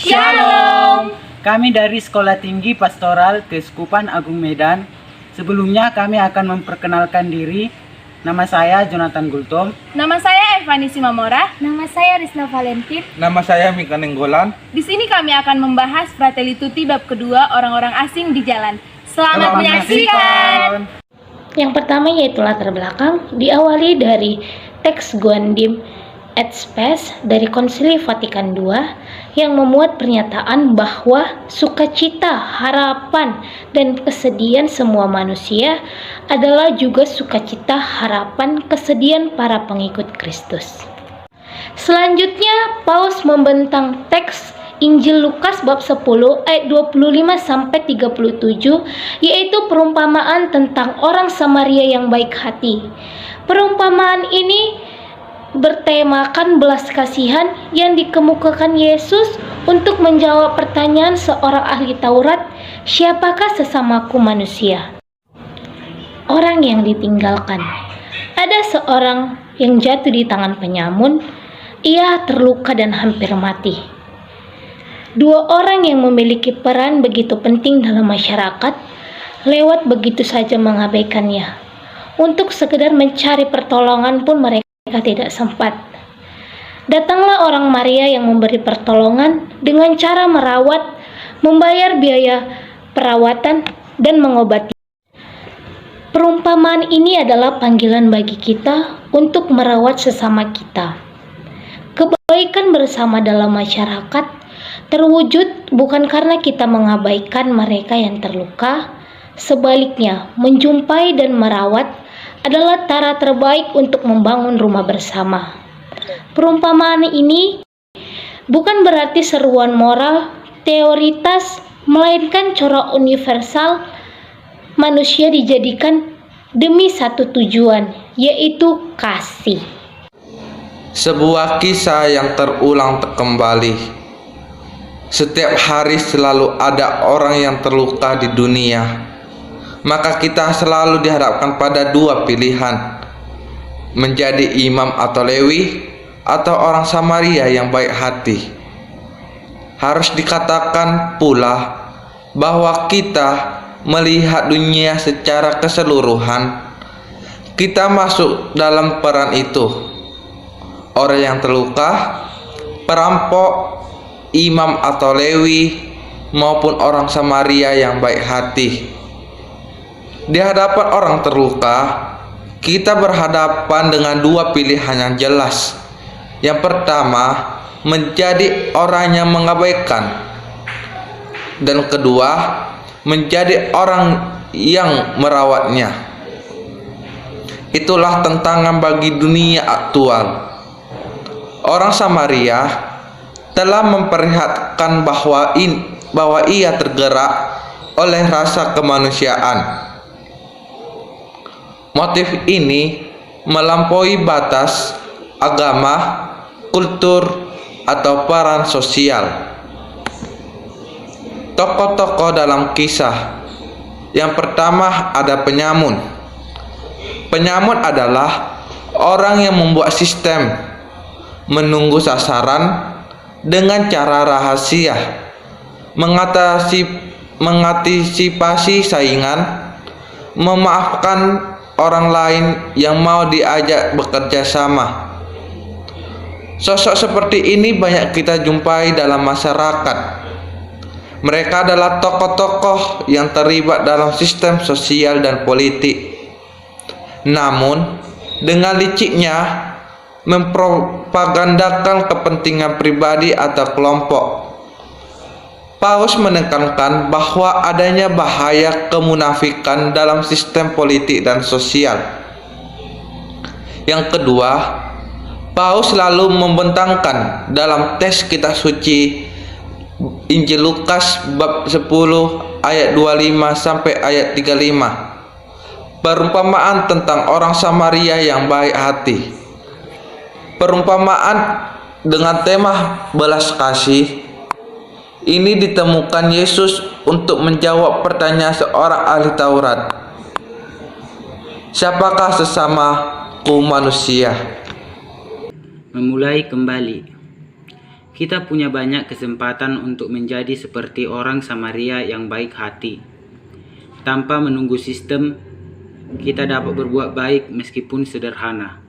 Shalom. Kami dari Sekolah Tinggi Pastoral Keuskupan Agung Medan. Sebelumnya kami akan memperkenalkan diri. Nama saya Jonathan Gultom. Nama saya Evani Simamora. Nama saya Rizna Valentin. Nama saya Mika Nenggolan. Di sini kami akan membahas Fratelli Tutti bab kedua, orang-orang asing di jalan. Selamat menyaksikan. Yang pertama yaitu latar belakang, diawali dari teks Gaudium et Spes dari Konsili Vatikan II yang memuat pernyataan bahwa sukacita, harapan, dan kesedihan semua manusia adalah juga sukacita, harapan, kesedihan para pengikut Kristus. Selanjutnya, Paus membentang teks Injil Lukas bab 10 ayat 25 sampai 37, yaitu perumpamaan tentang orang Samaria yang baik hati. Perumpamaan ini bertemakan belas kasihan yang dikemukakan Yesus untuk menjawab pertanyaan seorang ahli Taurat, siapakah sesamaku manusia? Orang yang ditinggalkan. Ada seorang yang jatuh di tangan penyamun, ia terluka dan hampir mati. Dua orang yang memiliki peran begitu penting dalam masyarakat lewat begitu saja mengabaikannya. Untuk sekedar mencari pertolongan pun mereka tidak sempat. Datanglah orang Maria yang memberi pertolongan dengan cara merawat, membayar biaya perawatan, dan mengobati. Perumpamaan ini adalah panggilan bagi kita untuk merawat sesama kita. Kebaikan bersama dalam masyarakat terwujud bukan karena kita mengabaikan mereka yang terluka. Sebaliknya, menjumpai dan merawat adalah cara terbaik untuk membangun rumah bersama. Perumpamaan ini bukan berarti seruan moral, teoritas, melainkan corak universal. Manusia dijadikan demi satu tujuan, yaitu kasih. Sebuah kisah yang terulang kembali. Setiap hari selalu ada orang yang terluka di dunia. Maka kita selalu dihadapkan pada dua pilihan: menjadi imam atau lewi, atau orang Samaria yang baik hati. Harus dikatakan pula bahwa kita melihat dunia secara keseluruhan. Kita masuk dalam peran itu. Orang yang terluka, perampok, imam atau lewi, maupun orang Samaria yang baik hati. Di hadapan orang terluka, kita berhadapan dengan dua pilihan yang jelas. Yang pertama, menjadi orang yang mengabaikan, dan kedua, menjadi orang yang merawatnya. Itulah tantangan bagi dunia aktual. Orang Samaria telah memperlihatkan bahwa ia tergerak oleh rasa kemanusiaan. Motif ini melampaui batas agama, kultur, atau peran sosial. Tokoh-tokoh dalam kisah. Yang pertama ada penyamun. Penyamun adalah orang yang membuat sistem, menunggu sasaran dengan cara rahasia, mengantisipasi saingan, memaafkan orang lain yang mau diajak bekerja sama. Sosok seperti ini banyak kita jumpai dalam masyarakat. Mereka adalah tokoh-tokoh yang terlibat dalam sistem sosial dan politik. Namun, dengan liciknya mempropagandakan kepentingan pribadi atau kelompok. Paus menekankan bahwa adanya bahaya kemunafikan dalam sistem politik dan sosial. Yang kedua, Paus lalu membentangkan dalam teks kitab suci Injil Lukas bab 10 ayat 25 sampai ayat 35. Perumpamaan tentang orang Samaria yang baik hati. Perumpamaan dengan tema belas kasih ini ditemukan Yesus untuk menjawab pertanyaan seorang ahli Taurat. Siapakah sesamaku manusia? Memulai kembali. Kita punya banyak kesempatan untuk menjadi seperti orang Samaria yang baik hati. Tanpa menunggu sistem, kita dapat berbuat baik meskipun sederhana.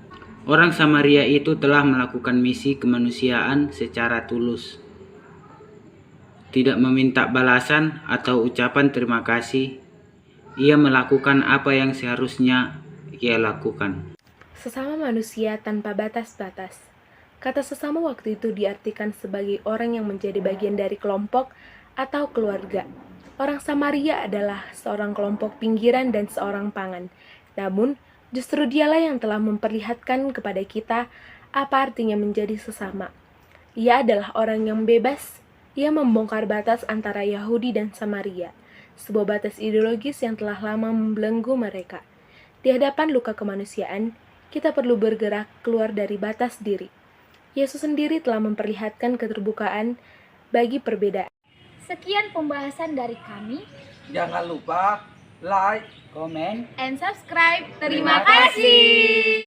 Orang Samaria itu telah melakukan misi kemanusiaan secara tulus. Tidak meminta balasan atau ucapan terima kasih, ia melakukan apa yang seharusnya ia lakukan. Sesama manusia tanpa batas-batas. Kata sesama waktu itu diartikan sebagai orang yang menjadi bagian dari kelompok atau keluarga. Orang Samaria adalah seorang kelompok pinggiran dan seorang pangan. Namun, justru dialah yang telah memperlihatkan kepada kita apa artinya menjadi sesama. Ia adalah orang yang bebas. Ia membongkar batas antara Yahudi dan Samaria, sebuah batas ideologis yang telah lama membelenggu mereka. Di hadapan luka kemanusiaan, kita perlu bergerak keluar dari batas diri. Yesus sendiri telah memperlihatkan keterbukaan bagi perbedaan. Sekian pembahasan dari kami. Jangan lupa like, Komen. And subscribe. Terima kasih.